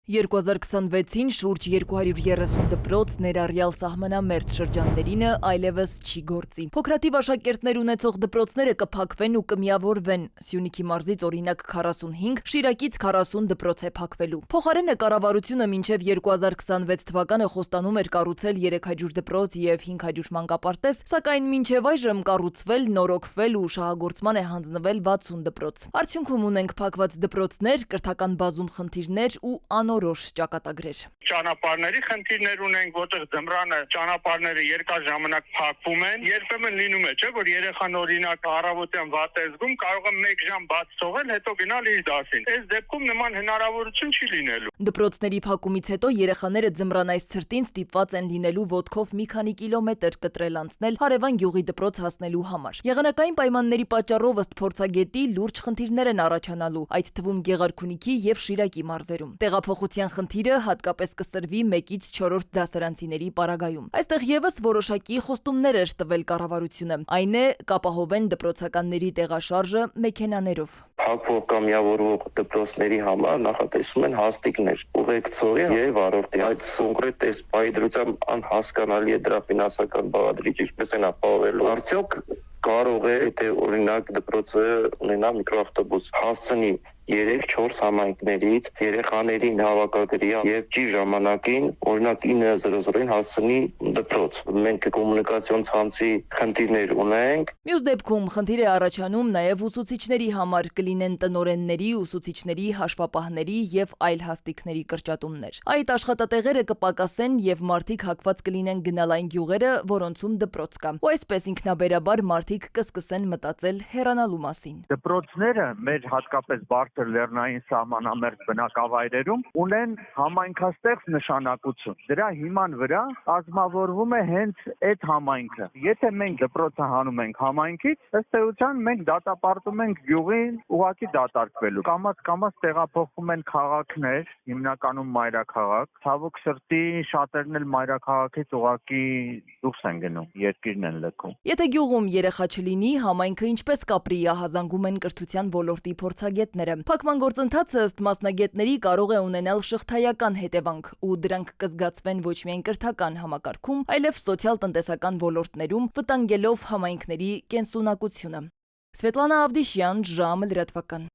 2026-ին շուրջ 230 դպրոց ներառյալ սահմանամերձ շրջաններինը այլևս չի գործի։ Փոքրաթիվ աշակերտներ ունեցող դպրոցները կփակվեն ու կմիավորվեն։ Սյունիքի մարզից օրինակ 45, Շիրակից 40 դպրոց է փակվելու։ Փոխարենը կառավարությունը մինչև 2026 թվականը խոստանում էր կառուցել 300 դպրոց եւ 500 մանկապարտեզ, սակայն մինչև այժմ կառուցվել, նորոգվել ու շահագործման է հանձնվել 60 դպրոց։ Արդյունքում ունենք փակված դպրոցներ, կրթական բազում խնդիրներ ու անորոշ ճակատագրեր։ Ճանապարհների խնդիրներ ունենք, որտեղ ձմռանը ճանապարհները երկար ժամանակ փակվում են։ Երբեմն լինում է, չէ՞, որ երեխան օրինակ առավոտյան վատ է զգում, կարող է 1 ժամ բաց թողել, հետո գնալ իր դասին։ Այս դեպքում նման հնարավորություն չի լինելու։ Դպրոցների փակումից հետո երեխաները ձմռանայց ցրտին ստիպված են լինելու ոտքով մի քանի կիլոմետր կտրել անցնել հարևան գյուղի դպրոց հասնելու համար։ Եղանակային պայմանների պատճառով ըստ փորձագետի լուրջ խնդիրներ են առաջանալու, այդ թվում Գեղարքունիքի եւ Շիրակի մարզերում։ Տեղափոխության խնդիրը հատկապես կսրվի 1-ից 4-րդ դասարանցիների պարագայում։ Այստեղ եւս որոշակի խոստումներ էր տվել կառավարությունը, այն է կապահովեն դպրոցականների տեղաշարժը մեքենաներով։ Փակվող կամ միավորվող դպրոցների համար նախատեսում են հաստիկներ, ուղեկցողի եւ վարորդի։ Այդ կոնկրետ այս պայդրությամբ անհասկանալի է դրա ֆինանսական բաղադրիչ, ինչպես են ապահովելու։ Արդյոք կարող է, եթե օրինակ դպրոցը ունենա միկրոավտոբուս, հասցնի 3-4 համայնքներից երեխաներին հավաքագրի եւ ճիշտ ժամանակին, օրինակ 9:00-ին հասցնի դպրոց։ Մենք կոմունիկացիոն ցանցի խնդիրներ ունենք։ Մյուս դեպքում խնդիր է առաջանում նաեւ ուսուցիչների համար, կլինեն տնօրենների, ուսուցիչների, հաշվապահների եւ այլ հաստիկների կրճատումներ։ Այդ աշխատատեղերը կպակասեն եւ մարդիկ հակված կլինեն գնալ այն գյուղերը, որոնցում դպրոց կա։ Ու այսպես ինքնաբերաբար մարդիկ կսկսեն մտածել հեռանալու մասին։ Դպրոցները մեր հատկապես բարձր լեռնային սահմանամերձ բնակավայրերում ունեն համայնքաստեղծ նշանակություն։ Դրա հիման վրա կազմավորվում է հենց այդ համայնքը։ Եթե մենք դպրոցը հանում ենք համայնքից, ըստ էության մենք դատապարտում ենք գյուղին ուղղակի դատարկվելու։ Կամաց տեղափոխվում են քաղաքներ, հիմնականում մայրաքաղաք։ Ցավոք սրտի շատերն էլ մայրաքաղաքից ուղղակի դուրս են գնում, երկիրն են լքում։ Եթե գյուղում երեխա չլինի, համայնքը ինչպես կապրի, ահազանգում են կրթության ոլորտի փորձագետները։ Փակման գործընթացը ըստ մասնագետների կարող է ունենալ շղթայական հետևանք, ու դրանք կզգացվեն ոչ միայն կրթական համակարգում, այլև սոցիալ-տնտեսական ոլորտներում, վտանգելով համայնքների կենսունակությունը։ Սվետլանա Ավդիշյան, ժամը լրատվական։